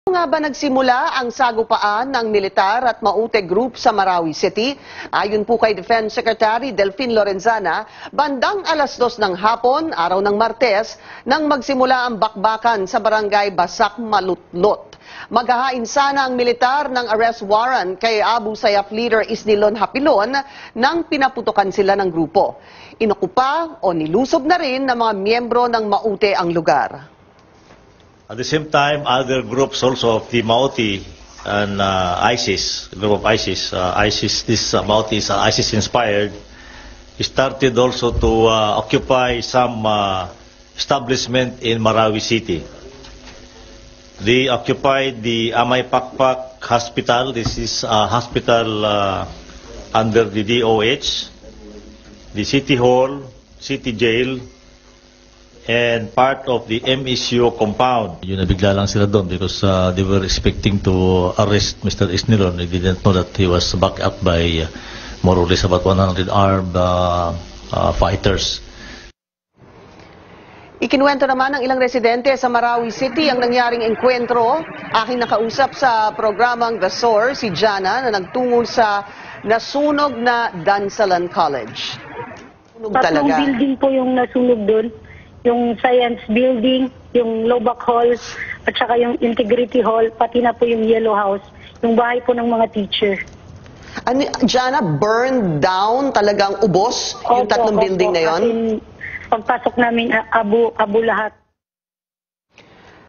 Nga ba nagsimula ang sagupaan ng militar at Maute Group sa Marawi City? Ayon po kay Defense Secretary Delfin Lorenzana, bandang 2:00 ng hapon, araw ng Martes, nang magsimula ang bakbakan sa barangay Basak Malutlot. Maghahain sana ang militar ng arrest warrant kay Abu Sayyaf leader Isnilon Hapilon nang pinaputukan sila ng grupo. Inokupa o nilusob na rin ng mga miyembro ng Maute ang lugar. At the same time, other groups also of the Maute and ISIS, group of ISIS, this Maute is ISIS-inspired, started also to occupy some establishment in Marawi City. They occupied the Amay Pakpak Hospital. This is a hospital under the DOH, the City Hall, City Jail, and part of the MSU compound. Yun, nabigla lang sila doon because they were expecting to arrest Mr. Isnilon. They didn't know that he was backed up by more or less about 100 armed fighters. Ikinuwento naman ng ilang residente sa Marawi City ang nangyaring enkwentro. Aking nakausap sa programang The Source, si Jana, na nagtungo sa nasunog na Dansalan College. Sunog Tatlong building po yung nasunog doon. Yung Science Building, yung Lobak Hall, at saka yung Integrity Hall, pati na po yung Yellow House, yung bahay po ng mga teacher. Ano, Jana, burned down, talagang ubos yung tatlong building na yon? Pagpasok namin, abo lahat.